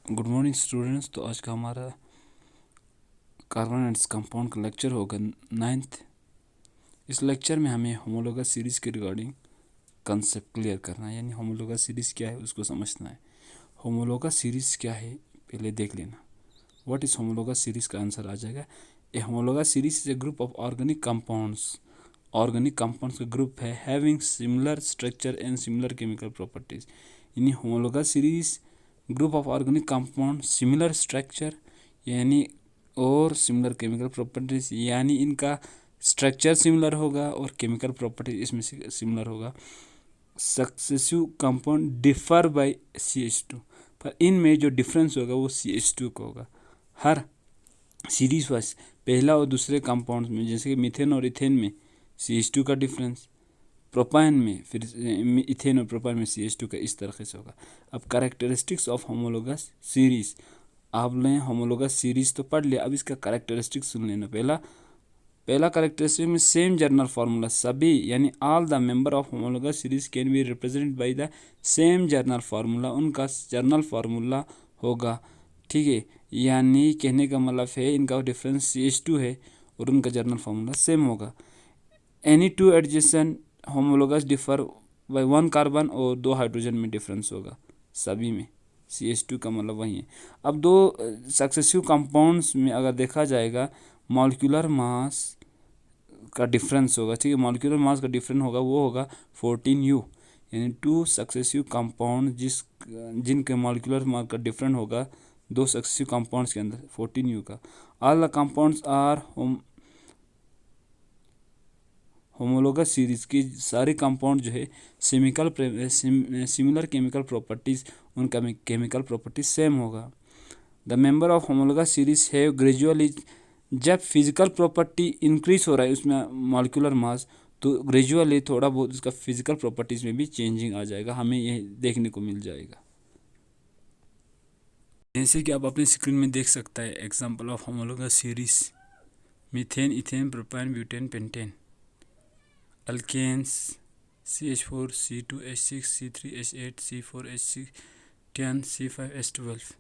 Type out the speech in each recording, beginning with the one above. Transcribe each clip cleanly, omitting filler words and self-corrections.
Good morning students. तो आज का हमारा कार्बन एंड कंपाउंड का लेक्चर होगा 9th। इस लेक्चर में हमें होमोलोगस सीरीज़ के रिगार्डिंग कंसेप्ट क्लियर करना है, यानी होमोलोगस सीरीज़ क्या है उसको समझना है। होमोलोगस सीरीज़ क्या है पहले देख लेना। व्हाट इज़ होमोलोगस सीरीज़ का आंसर आ जाएगा। A homologous series is a group of organic compounds. Organic compounds का ग्रुप है having similar structure and similar chemical properties. यानी homologous series group of organic compound similar structure यानी और similar chemical properties, यानी इनका structure similar होगा और chemical properties इसमें सिमिलर होगा। Successive compound differ by CH2, पर इनमें जो डिफरेंस होगा वो CH2 का होगा। हर सीरीज वाइज पहला और दूसरे कंपाउंड में, जैसे कि मीथेन और इथेन में CH2 का डिफरेंस, प्रोपाइन में फिर इथेन और प्रोपाइन में CH2 का इस तरह से होगा। अब कैरेक्टरिस्टिक्स ऑफ होमोलोगस सीरीज, आप लें होमोलोगस सीरीज तो पढ़ लिया, अब इसका कैरेक्टरिस्टिक्स सुन लेना। पहला कैरेक्टरिस्टिक में सेम जर्नल फार्मूला, सभी यानी all the member of homologous series can be represented by the same journal formula, उनका जर्नल फार्मूला होगा। ठीक है, यानी कहने का मतलब है इनका डिफरेंस CH2 है और उनका जर्नल फार्मूला सेम होगा। Any two adjacent homologous differ by 1 carbon और 2 हाइड्रोजन में डिफरेंस होगा सभी में। CH2 का मतलब वही है। अब दो सक्सेसिव कंपाउंड्स में अगर देखा जाएगा मॉलिक्यूलर मास का डिफरेंस होगा। ठीक है, मॉलिक्यूलर मास का डिफरेंस होगा वो होगा 14U, यानी टू सक्सेसिव कंपाउंड जिनके मॉलिक्यूलर मास का डिफरेंस होगा दो सक्सेसिव कंपाउंड्स के अंदर 14U का। All the compounds are homologous series की सारे कंपाउंड जो है सिमिलर केमिकल प्रॉपर्टीज, उनका केमिकल प्रॉपर्टीज सेम होगा। The member of homologous series है ग्रेजुअली, जब फिजिकल प्रॉपर्टी इंक्रीज हो रहा है उसमें मॉलिक्यूलर मास, तो ग्रेजुअली थोड़ा बहुत उसका फिजिकल प्रॉपर्टीज में भी चेंजिंग आ जाएगा, हमें ये देखने को मिल जाएगा। जैसे कि आप अपने स्क्रीन में देख सकता है example of homologous series, methane, ethane, propane, butane, pentane. Alkanes CH4, C2H6, C3H8, C4H6, 10, C5H12,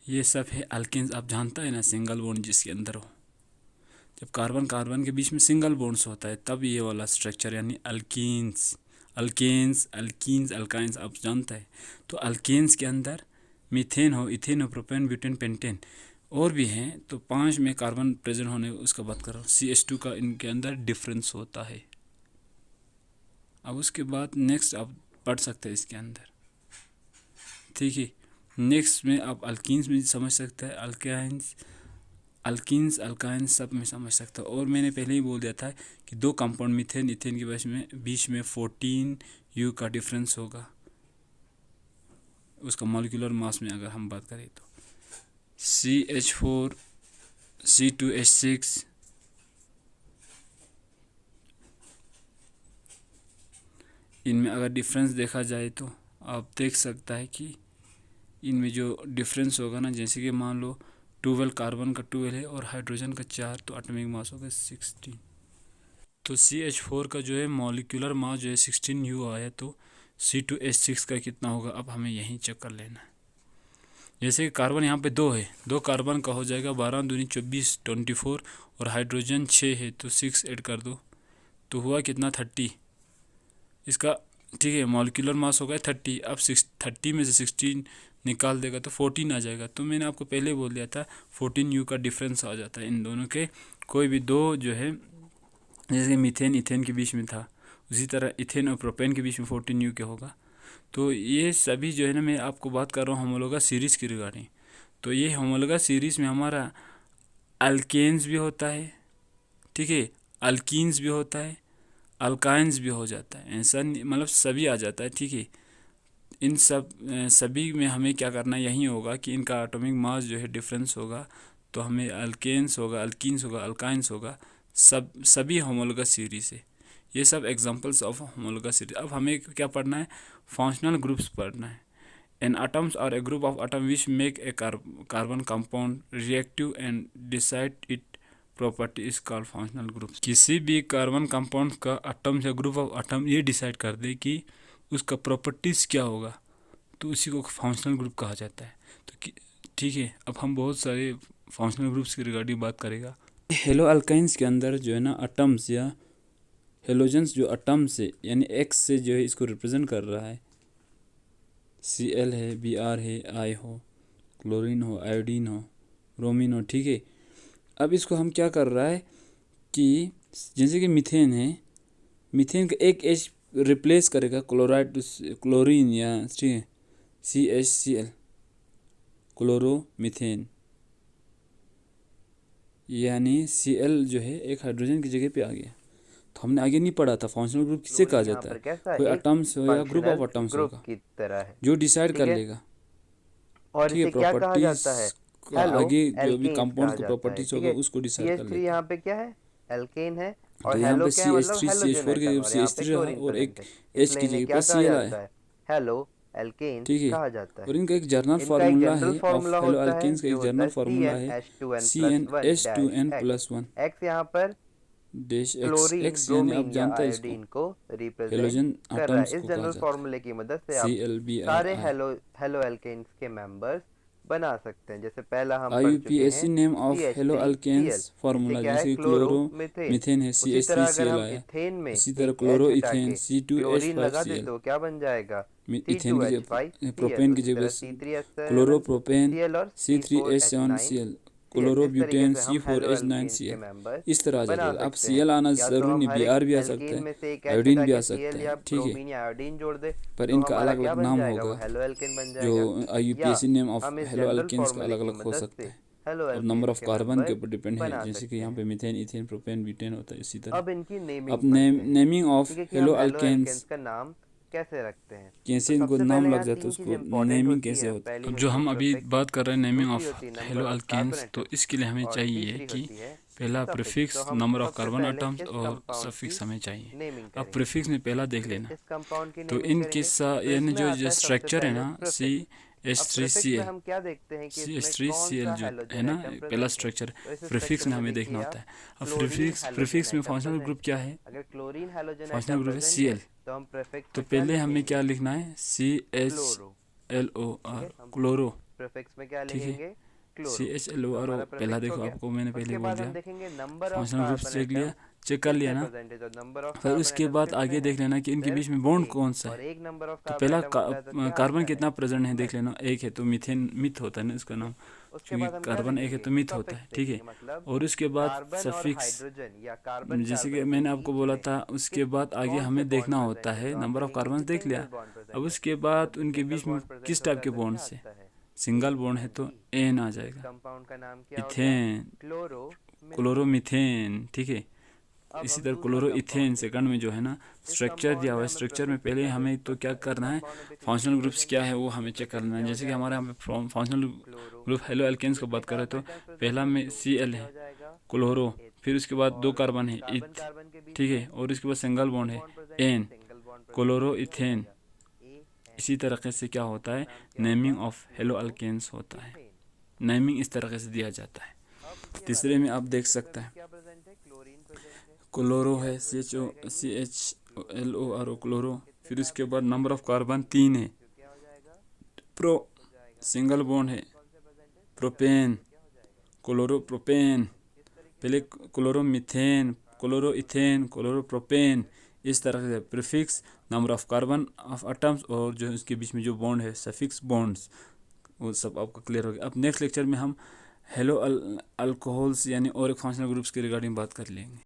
ये सब है अल्केन्स। आप जानता है ना, सिंगल बॉन्ड जिसके अंदर हो, जब कार्बन कार्बन के बीच में सिंगल बॉन्ड्स होता है तब ये वाला स्ट्रक्चर यानी अल्कीन्स। अल्केन्स, अल्कीन्स, अल्काइंस आप जानता है। तो अल्केन्स के अंदर मीथेन हो, इथेन हो, प्रोपेन, ब्यूटेन, पेंटेन और भी हैं, तो 5 में कार्बन प्रेजेंट होने उसका बात कर रहा हूँ। CH2 का इनके अंदर डिफरेंस होता है। अब उसके बाद नेक्स्ट आप पढ़ सकते हैं इसके अंदर। ठीक है, नेक्स्ट में आप अल्कीन्स में समझ सकते हैं, अल्काइंस, अल्कीन्स, अल्काइंस सब में समझ सकता है। और मैंने पहले ही बोल दिया था कि दो कंपाउंड मीथेन इथेन के बीच में 14U का डिफरेंस होगा उसका मॉलिक्यूलर मास में। अगर हम बात करें तो CH4, C2H6, इनमें अगर डिफरेंस देखा जाए तो आप देख सकता है कि इनमें जो डिफरेंस होगा ना, जैसे कि मान लो 12 कार्बन का 12 है और हाइड्रोजन का 4, तो एटॉमिक मास होगा 16। तो CH4 का जो है मॉलिक्यूलर मास जो है 16U आया, तो C2H6 का कितना होगा अब हमें यहीं चेक कर लेना है। जैसे कि कार्बन यहाँ पे 2 है, 2 कार्बन का हो जाएगा 12 दूनी 24, 24, और हाइड्रोजन 6 है तो 6 ऐड कर दो तो हुआ कितना 30 इसका। ठीक है, मॉलिक्यूलर मास हो गया 30। अब 30 में से 16 निकाल देगा तो 14 आ जाएगा। तो मैंने आपको पहले बोल दिया था 14U का डिफरेंस आ जाता है इन दोनों के। कोई भी दो जो है, जैसे मीथेन इथेन के बीच में था, उसी तरह इथेन और प्रोपेन के बीच में 14U के होगा। तो ये सभी जो है ना, मैं आपको बात कर रहा हूँ होमोलोगस सीरीज़ की रिगार्डिंग। तो ये होमोलोगस सीरीज़ में हमारा अल्केन्स भी होता है, ठीक है, अल्कीन्स भी होता है, अल्काइंस भी हो जाता है, ऐसा मतलब सभी आ जाता है। ठीक है, इन सभी में हमें क्या करना यही होगा कि इनका एटॉमिक मास जो है डिफरेंस होगा, तो हमें अल्केन्स होगा, अल्कीन्स होगा, अल्काइंस होगा, सभी होमोलोगस सीरीज है। ये सब एग्जांपल्स ऑफ होमोलोगस सीरीज। अब हमें क्या पढ़ना है, फंक्शनल ग्रुप्स पढ़ना है। An atoms are a group of atom which make a carbon compound reactive and decide it property is called functional group. किसी भी कार्बन कंपाउंड का एटम या ग्रुप ऑफ एटम ये डिसाइड कर दे कि उसका प्रॉपर्टीज क्या होगा, तो उसी को फंक्शनल ग्रुप कहा जाता है। तो ठीक है, अब हम बहुत सारे फंक्शनल ग्रुप्स की रिगार्डिंग बात करेगा। हेलो अल्काइंस के अंदर जो है ना एटम्स या हेलोजेंस जो एटम्स से यानी एक्स से जो है इसको रिप्रेजेंट कर रहा है, Cl है, Br है, I हो, क्लोरीन हो, आयोडीन हो, ब्रोमीन हो, ठीक है। अब इसको हम क्या कर रहा है कि जैसे कि मीथेन है, मीथेन का एक H रिप्लेस करेगा क्लोराइड क्लोरीन या ठीक है CHCl क्लोरो मीथेन, यानी Cl जो है एक हाइड्रोजन की जगह पे आ गया। तो हमने आगे नहीं पढ़ा था फंक्शनल ग्रुप किसे कहा जाता है, कोई एटम्स हो या ग्रुप ऑफ एटम्स होगा की तरह है जो डिसाइड कर लेगा, और ठीक है, इसे क्या कहा प्रॉपर्टीज जाता है, का आगे जो भी एल्केन्स कंपाउंड कहा का जाता है, प्रॉपर्टीज ठीक होगा है। उसको डिसाइड कर CH3 लेता है। यहाँ पे क्या है, एल्केन है, तो और यहाँ हेलो पे क्या है, मतलब CH3 हेलोजन CH4 की एटम, जगह और यहाँ पे CH3 रहा क्लोरीन और एक प्रेजेंट है, H की इसलिए इन्हें जगह क्या पे कहा Cl जाता आया, है, हेलो एल्केन्स ठीक है। कहा जाता है। और इनका एक जर्नल इनका एक फार्मूला जनरल है ऑफ फार्मूला हेलो होता है अल्केन्स का, एक जो होता जर्नल है फार्मूला है CnH2n+1 डैश CnH2n+1 एक्स यहाँ पर डैश एक्स, क्लोरीन एक्स यानी आप ब्रोमीन या जानते हैं इसको आयोडीन को रिप्रेजेंट हेलोजन कर रहा एटम्स है। इस को कहा जनरल जाता है, फॉर्मूले की मदद से आप सारे ClBrI। हेलो एल्केन्स के मेंबर्स बना सकते हैं। जैसे पहला हम पढ़ चुके IUPAC हैं name of hello alkanes CH3Cl, इससे फार्मूला क्या है, जैसे क्लोरो क्लोरो मीथेन। मीथेन है उसी तरह अगर CH3Cl हम आया, इथेन में इसी तरह एक क्लोरो H हटा इथेन के क्लोरीन लगा दे C2H5Cl, तो क्या बन जाएगा, इथेन की C2H5Cl। प्रोपेन की उसी जगह तरह क्लोरो C3H7 प्रोपेन Cl और C4H9 C3H7Cl, Cl। क्लोरो इस तरीके ब्यूटेन से हम हेलो एल्केन्स के C4H9Cl, मेंबर्स इस तरह आ बना जाएगा। अब सकते हैं। Cl आना या तो ज़रूरी हम नहीं, हर एक Br भी आ सकता एल्केन है, में से एक H आयोडीन हटा भी आ के सकता Cl या है, ठीक है। ब्रोमीन या आयोडीन जोड़ दे पर तो इनका हमारा अलग क्या अलग बन नाम जाएगा, वो होगा, हेलो एल्केन बन जो जाएगा। या IUPAC नेम ऑफ हम इस हेलो जनरल अल्केन्स का फॉर्मूले अलग की अलग हो मदद सकता से है हेलो और नंबर एल्केन्स ऑफ के कार्बन के मेंबर्स ऊपर डिपेंड है, बना जैसे कि सकते यहाँ हैं। पे मीथेन इथेन प्रोपेन ब्यूटेन होता है इसी तरह। अब इनकी अब नेमिंग पढ़ते हैं, नेमिंग ऑफ ठीक है, कि हेलो हम हेलो अल्केन्स एल्केन्स का नाम कैसे रखते हैं। कैसे तो इनको सबसे नाम पहले लग यहाँ जाता है, तीन चीज़ उसको इंपॉर्टेंट नेमिंग होती कैसे है। होता है। पहली अब जो होती है हम अभी प्रीफिक्स, बात कर रहे हैं नेमिंग दूसरी ऑफ होती है halo number of carbon alkanes, तो एटम्स, इसके लिए हमें और चाहिए तीसरी कि होती है पहला सफिक्स। तो प्रीफिक्स, हम नंबर ऑफ सबसे कार्बन पहले एटम्स इस और कंपाउंड की सफिक्स हमें चाहिए। नेमिंग अब करेंगे, प्रीफिक्स में पहला देख ठीक है। लेना, इस कंपाउंड की तो नेमिंग इनके करेंगे साथ तो यानी इसमें जो आता है सबसे स्ट्रक्चर है पहले ना सी प्रीफिक्स। एच अब थ्री प्रीफिक्स सी में एल हम क्या देखते हैं कि सी एच इसमें थ्री कौन सी एल सा जो है हैलोजन ना एटम पहला प्रेजेंट है। स्ट्रक्चर तो इस प्रीफिक्स स्ट्रक्चर में में हमें देखना देखिए होता आप, है। अब क्लोरीन हैलोजन प्रीफिक्स में एटम फंक्शनल प्रेजेंट ग्रुप है। क्या है, अगर chlorine halogen functional atom group है प्रेजेंट सी है एल। तो हम प्रीफिक्स तो में क्या पहले हमें लिखेंगे, क्या लिखना है C H chloro, L O ठीक आर है। हम क्लोरो, प्रीफिक्स में क्या ठीक है। लिखेंगे, सी क्लोरो। एच एल ओ तो आर ओ हमारा पहला प्रीफिक्स हो देखो, गया। आपको मैंने पहले उसके बोल बाद हम दिया। देखेंगे number of functional groups carbon देख लिया, एटम चेक कर लिया कितने ना। प्रेजेंट है। तो नंबर ऑफ फिर कार्बन उसके एटम बाद कितने आगे हैं, देख लेना कि इनके बीच सिर्फ में बॉन्ड एक, कौन सा और है। एक नंबर ऑफ तो कार्बन पहला एटम होता है तो क्या कार्बन आता है, कितना प्रेजेंट है देख मिथ, लेना, एक है तो मीथेन मिथ होता है ना इसका ठीक है। नाम, उसके क्योंकि बाद हम क्या कार्बन एक है देखेंगे, तो मिथ होता सफिक्स है, ठीक है। देखेंगे, मतलब और उसके बाद कार्बन और सफिक्स, हाइड्रोजन या कार्बन जैसे कि कार्बन के मैंने आपको बीच बोला में था, उसके किस बाद आगे कौन से हमें बॉन्ड देखना होता प्रेजेंट है। है तो आप नंबर ऑफ लिखेंगे कार्बन कि देख लिया। सिंगल बॉन्ड अब प्रेजेंट है। उसके तो बाद जब उनके सिंगल बीच में बॉन्ड प्रेजेंट किस होता टाइप है के तो क्या बॉन्ड्स है, आता है, सिंगल ए बॉन्ड है एंड तो ई। एन आ तो इस जाएगा, कंपाउंड का नाम क्या हो गया, इथेन, क्लोरो मीथेन। क्लोरोमीथेन, ठीक है। अब इसी हम तरह दूसरा क्लोरो इथेन कंपाउंड सेकंड देखेंगे। में जो है ना इस स्ट्रक्चर दिया कंपाउंड हुआ में है, हमें स्ट्रक्चर में प्रीफिक्स पहले क्या हमें देखना तो क्या होता है। इस करना है, कंपाउंड में बेसिकली फंक्शनल तीन ग्रुप्स प्रेजेंट क्या है, है वो तो हमें चेक प्रीफिक्स करना है। क्या हो जैसे कि हमारे जाएगा, यहाँ पे functional chloro. Group halo alkenes की कितने बात करें कार्बन तो एटम प्रेजेंट पहला है, में दो, सी तो एल क्या है हो जाएगा, क्लोरो, एच। फिर उसके बाद दो और कार्बन है कार्बन इथ, कार्बन के बीच ठीक में है। और उसके बाद सिंगल कौन से बॉन्ड है बॉन्ड प्रेजेंट है, एन, सिंगल बॉन्ड प्रेजेंट है, क्लोरो तो क्या हो इथेन। जाएगा, ए एन इसी ई। तरीके से क्या होता इसका है, नाम क्या नेमिंग होगा, ऑफ हेलो क्लोरो अल्केन्स होता है। इथेन। नेमिंग इस तरीके से दिया जाता है। अब इसके बारे तीसरे में में आप देखते हैं, देख इसमें सकते भी हैं क्या प्रेजेंट है, क्लोरीन प्रेजेंट है। तो क्लोरो क्या है सी एच ओ जाएगा सी ये, H chloro. L O R O chloro. कितने फिर उसके कार्बन बाद एटम नंबर ऑफ प्रेजेंट है, कार्बन तीन, 3 है, तो क्या हो जाएगा, प्रो हो जाएगा। सिंगल बॉन्ड है, कार्बन कौन से प्रेजेंट है, सिंगल बॉन्ड, प्रोपेन, तो क्या हो जाएगा, क्लोरो प्रोपेन, इस तरीके पहले से हम chloro number methane, of carbon chloro और इथेन, क्लोरो प्रोपेन, ठीक है, इस तरह से prefix, number of carbon of atoms और जो इसके बीच में जो बॉन्ड है सफिक्स बॉन्ड्स, वो सब आपको क्लियर हो गया। अब नेक्स्ट लेक्चर में हम हेलो अल्कोहल्स यानी और एक फंक्शनल ग्रुप्स के रिगार्डिंग बात कर लेंगे।